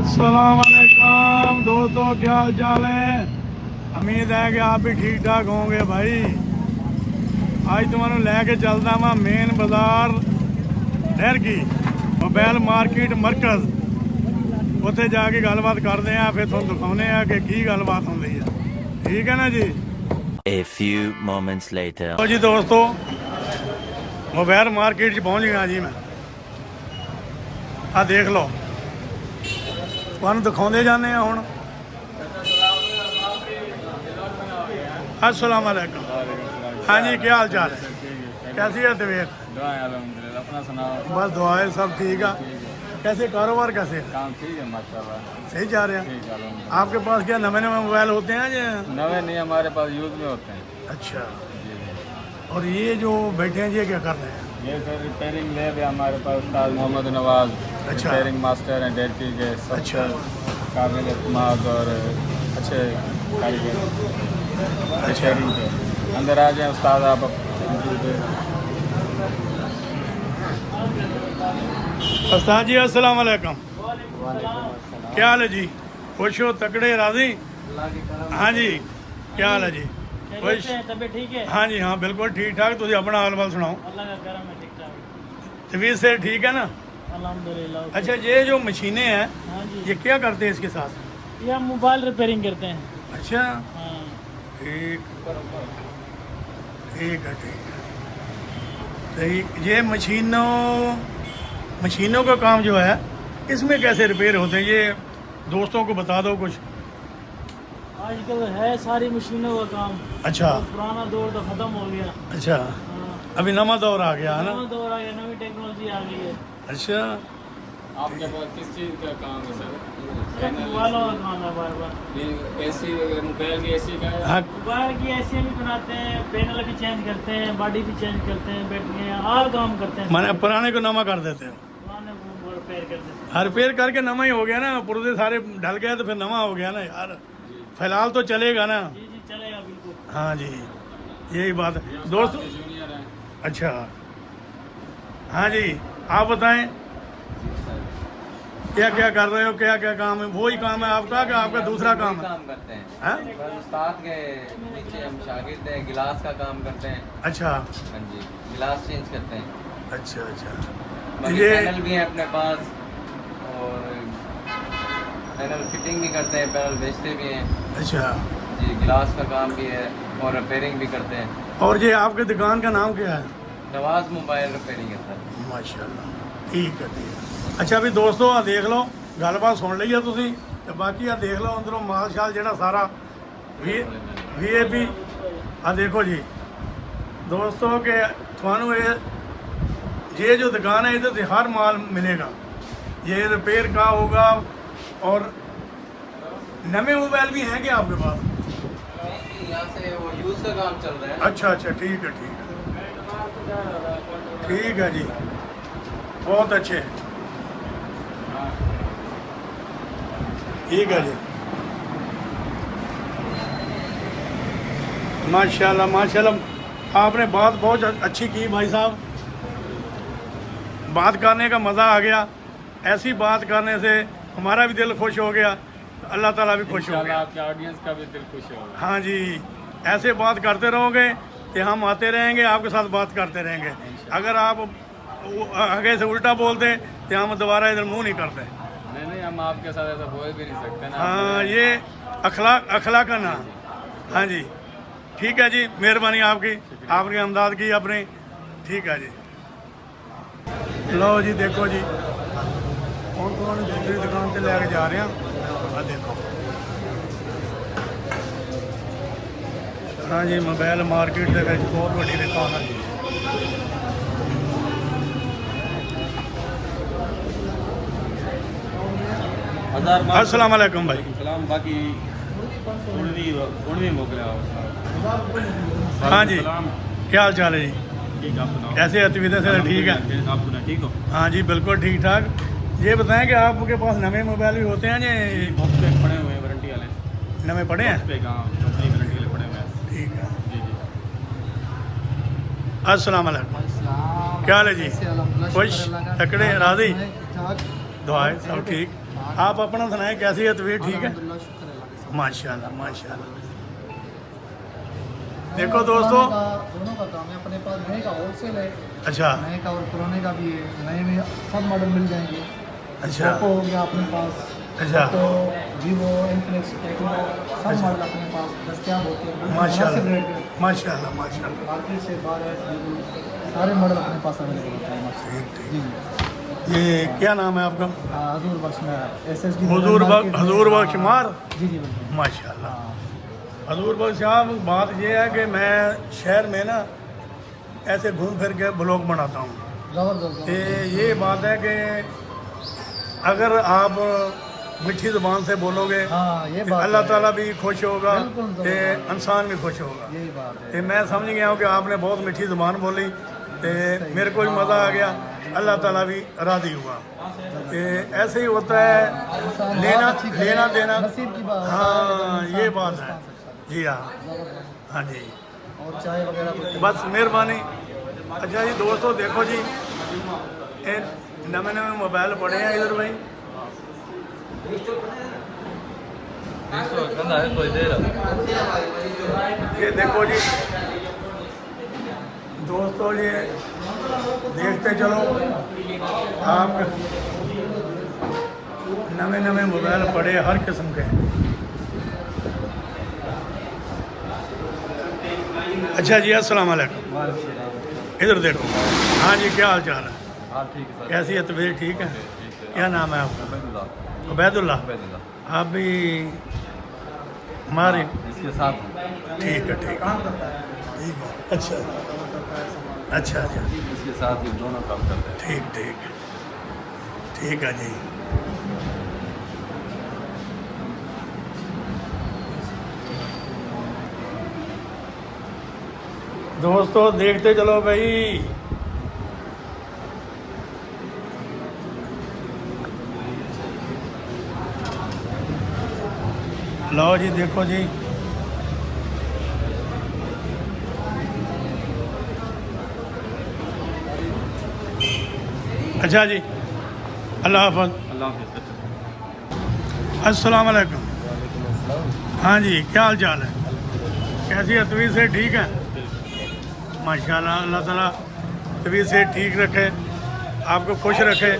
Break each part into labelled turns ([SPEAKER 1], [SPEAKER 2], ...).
[SPEAKER 1] अस्सलाम वालेकुम दोस्तों, क्या हाल चाल है। उम्मीद है कि आप भी ठीक ठाक होंगे। भाई आज तुम्हें लैके चलता मैं मेन बाजार शहर की मोबाइल मार्केट मरकज़, उत्थे जाके गलबात करते हैं, फिर तुम दिखाने कि की गलबात होंगी है। ठीक है ना जी।
[SPEAKER 2] A few moments later.
[SPEAKER 1] तो जी दोस्तों, मोबाइल मार्केट पहुँच गया जी मैं। आ देख लो, तुहानू दिखाते जाने हुण। अस्सलाम वालेकुम। हाँ जी, क्या हाल चाल है, कैसी है तबीयत?
[SPEAKER 3] अपना सुनाओ।
[SPEAKER 1] बस दुआएं, सब ठीक है। कैसे कारोबार कैसे है?
[SPEAKER 3] काम ठीक है माशाल्लाह।
[SPEAKER 1] सही जा रहे हैं।
[SPEAKER 3] ठीक है अलहम्दुलिल्लाह।
[SPEAKER 1] आपके पास क्या नवे नवे मोबाइल होते हैं या?
[SPEAKER 3] नवे नहीं, हमारे पास यूज में होते हैं।
[SPEAKER 1] अच्छा।
[SPEAKER 3] जी जी।
[SPEAKER 1] और ये जो बैठे हैं ये क्या कर रहे हैं?
[SPEAKER 3] ये सर रिपेयरिंग लैब है हमारे पास, उस्ताद मोहम्मद नवाज
[SPEAKER 1] अच्छा।
[SPEAKER 3] रिपेयरिंग मास्टर हैं डेटी के।
[SPEAKER 1] अच्छा।
[SPEAKER 3] काबिल एतमाद और अच्छे कारीगर रिपेयरिंग के। अंदर आ जाए उस्ताद आप।
[SPEAKER 1] उस्ताद जी अस्सलाम वालेकुम। क्या हाल है जी? खुश हो, तकड़े, राजी? हाँ जी, क्या हाल है जी? खुश?
[SPEAKER 4] तबीयत ठीक है?
[SPEAKER 1] हाँ जी, हाँ बिल्कुल ठीक ठाक। तुम अपना हाल वाल सुनाओ।
[SPEAKER 4] अल्लाह का करम है, ठीक ठाक
[SPEAKER 1] तबीयत से ठीक है ना?
[SPEAKER 4] अल्हम्दुलिल्लाह।
[SPEAKER 1] अच्छा, ये जो मशीनें हैं
[SPEAKER 4] हाँ जी,
[SPEAKER 1] ये क्या करते हैं इसके साथ?
[SPEAKER 4] ये हम मोबाइल रिपेयरिंग करते हैं।
[SPEAKER 1] अच्छा,
[SPEAKER 4] हाँ।
[SPEAKER 1] ठीक ठीक है, ठीक है। सही। ये मशीनों का काम जो है इसमें कैसे रिपेयर होते हैं, ये दोस्तों को बता दो कुछ।
[SPEAKER 4] आजकल है सारी मशीनों का काम।
[SPEAKER 1] अच्छा।
[SPEAKER 4] पुराना दौर तो ख़त्म हो गया।
[SPEAKER 1] अच्छा,
[SPEAKER 4] हाँ।
[SPEAKER 1] अभी नवा दौर आ गया है
[SPEAKER 4] नया
[SPEAKER 1] ना?
[SPEAKER 4] दौर आ गया, नई टेक्नोलॉजी आ गई है।
[SPEAKER 1] अच्छा।
[SPEAKER 3] आपके पास किस चीज़ का काम है सर?
[SPEAKER 4] मोबाइलों का काम है बार बार।
[SPEAKER 3] एसी मोबाइल की एसी का है?
[SPEAKER 1] हाँ।
[SPEAKER 4] मोबाइल की ऐसे भी बनाते हैं, पैनल भी चेंज करते हैं, बॉडी भी चेंज करते हैं, बैटरियाँ हर काम करते हैं।
[SPEAKER 1] मैंने पुराने को नवा कर देते हो?
[SPEAKER 4] पुराने को रिपेयर करते हैं।
[SPEAKER 1] हर रिपेयर करके नवा ही हो गया ना, पुर्जे सारे ढल गए तो फिर नवा हो गया ना यार। फिलहाल तो चलेगा ना?
[SPEAKER 4] जी जी, चलेगा बिल्कुल।
[SPEAKER 1] हाँ जी, यही बात है दोस्तों।
[SPEAKER 3] जूनियर है।
[SPEAKER 1] अच्छा, हाँ जी, आप बताएं क्या क्या कर रहे हो, क्या क्या काम है? वही काम है आपका कि आपका दूसरा काम है?
[SPEAKER 5] काम करते हैं।
[SPEAKER 1] हाँ?
[SPEAKER 5] बस उस्ताद के नीचे हम शागिर्द हैं, गिलास का काम करते हैं।
[SPEAKER 1] अच्छा
[SPEAKER 5] हाँ जी, गिलास चेंज करते हैं।
[SPEAKER 1] अच्छा। अच्छा,
[SPEAKER 5] बाकी
[SPEAKER 1] ये
[SPEAKER 5] पैनल भी है अपने पास, और पैनल फिटिंग भी करते हैं, पैनल बेचते भी हैं।
[SPEAKER 1] अच्छा।
[SPEAKER 5] जी, गिलास का काम भी है और रिपेयरिंग भी करते हैं।
[SPEAKER 1] और ये आपकी दुकान का नाम क्या है?
[SPEAKER 5] नवाज मोबाइल रिपेयरिंग है सर।
[SPEAKER 1] माशाल्लाह, ठीक है, ठीक है। अच्छा भी दोस्तों, आ देख लो, गलबात सुन ली है तुसी, ते बाकी आ देख लो अंदरों माल शाल जेड़ा सारा वीआईपी। आ देखो जी दोस्तों के थानू ये जो दुकान है इधर से हर माल मिलेगा। ये रिपेयर का होगा। और नए मोबाइल भी हैं क्या आपके पास?
[SPEAKER 5] यहाँ से वो यूज़ का काम चल रहा है।
[SPEAKER 1] अच्छा अच्छा, ठीक है, ठीक है, ठीक है जी, बहुत अच्छे, ठीक है जी। माशाल्लाह माशाल्लाह, आपने बात बहुत अच्छी की भाई साहब। बात करने का मज़ा आ गया। ऐसी बात करने से हमारा भी दिल खुश हो गया, अल्लाह ताला भी खुश हो
[SPEAKER 3] इंशाल्लाह
[SPEAKER 1] गया।
[SPEAKER 3] आपके ऑडियंस का भी दिल खुश होगा।
[SPEAKER 1] हाँ जी, ऐसे बात करते रहोगे कि हम आते रहेंगे, आपके साथ बात करते रहेंगे। अगर आप आगे से उल्टा बोलते तो हम दोबारा इधर मुंह नहीं करते।
[SPEAKER 3] नहीं, हम आपके साथ ऐसा बोल भी नहीं सकते ना।
[SPEAKER 1] हाँ, ये अखलाक का नाम। हाँ जी, ठीक है जी, मेहरबानी आपकी, आपने अमदाद की अपनी। ठीक है जी। लो जी देखो जी, ਹੁਣ ਤੁਹਾਨੂੰ ਦੂਸਰੀ ਦੁਕਾਨ ਤੇ ਲੈ ਕੇ ਜਾ ਰਹੇ ਹਾਂ। ਆ ਦੇਖੋ, ਹਾਂ ਜੀ, ਮੋਬਾਈਲ ਮਾਰਕੀਟ ਦੇ ਵਿੱਚ ਬਹੁਤ ਵੱਡੀ ਦੁਕਾਨ ਹੈ। अस्सलाम वालेकुम भाई।
[SPEAKER 3] सलाम। बाकी उड़वी मोकलिया।
[SPEAKER 1] हाँ जी, क्या हाल चाल है जी?
[SPEAKER 3] ठीक, आप सुनाओ।
[SPEAKER 1] कैसे है तबीयत से? ठीक है?
[SPEAKER 3] आप सुना ठीक हो?
[SPEAKER 1] हाँ जी, बिल्कुल ठीक ठाक। ये बताएं कि आपके पास नए मोबाइल भी होते हैं जी?
[SPEAKER 3] बॉक्स पे पड़े हुए हैं वारंटी वाले।
[SPEAKER 1] नए पड़े हैं?
[SPEAKER 3] बॉक्स पे कहाँ कंपनी वारंटी वाले पड़े हुए हैं।
[SPEAKER 1] ठीक है।
[SPEAKER 3] जी जी।
[SPEAKER 1] अस्सलाम वालेकुम, क्या हाल है जी? खुश, तकड़े, राजी? दुआएं, सब ठीक? आप अपना सुनाएं, कैसी है तबीयत? ठीक है,
[SPEAKER 6] अल्हम्दुलिल्लाह, शुक्र है अल्लाह का।
[SPEAKER 1] माशाल्लाह माशाल्लाह। देखो दोस्तों,
[SPEAKER 6] दोनों का काम है, अपने पास नए का होलसेल है,
[SPEAKER 1] अच्छा
[SPEAKER 6] नए का और पुराने का भी है। नए में सब मॉडल मिल जाएंगे।
[SPEAKER 1] अच्छा
[SPEAKER 6] ओप्पो हो गया अपने पास,
[SPEAKER 1] अच्छा
[SPEAKER 6] तो वीवो, इन्फिनिक्स, टेक्नो, सब मॉडल अपने पास दस्तियाब होते हैं मुनासिब
[SPEAKER 1] माशाल्लाह
[SPEAKER 6] रेट में।
[SPEAKER 1] माशाल्लाह माशाल्लाह।
[SPEAKER 6] मार्केट से बाहर है, सारे मॉडल अपने पास अवेलेबल होते हैं माशाल्लाह।
[SPEAKER 1] ठीक ठीक।
[SPEAKER 6] जी जी।
[SPEAKER 1] ये क्या नाम है आपका?
[SPEAKER 6] हजूर बख्श में SSD
[SPEAKER 1] हजूर बख्श मार।
[SPEAKER 6] जी जी बिल्कुल।
[SPEAKER 1] माशाल्लाह।
[SPEAKER 6] हाँ
[SPEAKER 1] हजूर बख्श साहब, बात ये है कि मैं शहर में ना ऐसे घूम फिर के ब्लॉग बनाता हूँ।
[SPEAKER 6] ज़बरदस्त।
[SPEAKER 1] ये बात है कि अगर आप मीठी ज़ुबान से बोलोगे
[SPEAKER 6] हाँ ये
[SPEAKER 1] तो
[SPEAKER 6] बात
[SPEAKER 1] अल्लाह
[SPEAKER 6] है।
[SPEAKER 1] ताला भी खुश होगा,
[SPEAKER 6] बिल्कुल
[SPEAKER 1] तो
[SPEAKER 6] ज़बरदस्त।
[SPEAKER 1] इंसान भी खुश होगा।
[SPEAKER 6] यही बात है।
[SPEAKER 1] तो मैं समझ गया हूँ कि आपने बहुत मीठी ज़ुबान बोली, तो मेरे को भी मज़ा आ गया, अल्लाह ताला भी राज़ी हुआ। तो ऐसे ही होता है,
[SPEAKER 6] इंसान
[SPEAKER 1] लेना
[SPEAKER 6] बात अच्छी करे,
[SPEAKER 1] लेना देना।
[SPEAKER 6] नसीब की बात।
[SPEAKER 1] हाँ ये बात है जी। हाँ
[SPEAKER 6] ज़बरदस्त।
[SPEAKER 1] हाँ जी,
[SPEAKER 6] और चाय वगैरह कुछ?
[SPEAKER 1] बस मेहरबानी। अच्छा जी दोस्तों, देखो जी, ये नवे नवे मोबाइल पड़े हैं इधर भाई। ये देखो जी दोस्तों, ये देखते चलो, आप नवे नवे मोबाइल पड़े हर किस्म के। अच्छा जी, अस्सलाम वालेकुम। इधर देखो। हाँ जी, क्या हाल चाल है?
[SPEAKER 5] हाँ ठीक है
[SPEAKER 1] कैसी है तबीयत? ठीक है। क्या नाम है आपका?
[SPEAKER 5] सर
[SPEAKER 1] उबैदुल्लाह। आप भी हमारे?
[SPEAKER 5] इसके साथ
[SPEAKER 1] ठीक है ठीक है ठीक है। अच्छा अच्छा अच्छा,
[SPEAKER 5] इसके साथ ही दोनों काम करते हैं।
[SPEAKER 1] ठीक ठीक ठीक है जी। दोस्तों देखते चलो भाई। लो जी, देखो जी, अच्छा जी, अल्लाह हाफ़िज़। अस्सलाम वालेकुम। हाँ जी, क्या हाल चाल है? कैसी है तबीयत? से ठीक है माशाल्लाह। अल्लाह ताला तबीयत से ठीक रखे, आपको खुश रखे।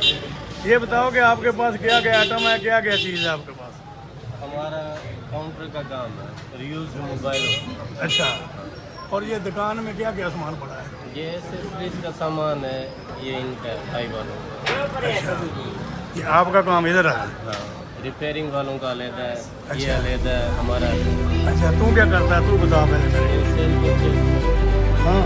[SPEAKER 1] ये बताओ कि आपके पास क्या क्या आइटम है, क्या क्या चीज़ है आपके पास?
[SPEAKER 5] हमारा काउंटर का काम है, रीयूज मोबाइल।
[SPEAKER 1] अच्छा, और ये दुकान में क्या क्या सामान पड़ा है?
[SPEAKER 5] ये एसेसरीज का सामान है, ये इनका फाइबर।
[SPEAKER 1] अच्छा, ये आपका काम इधर है?
[SPEAKER 5] हाँ, रिपेयरिंग वालों का अलहदा है, ये
[SPEAKER 1] अच्छा।
[SPEAKER 5] अलहदा है हमारा।
[SPEAKER 1] अच्छा, तू क्या करता है? तू बता पहले मेरे।
[SPEAKER 5] ये सेल परचेज
[SPEAKER 1] हाँ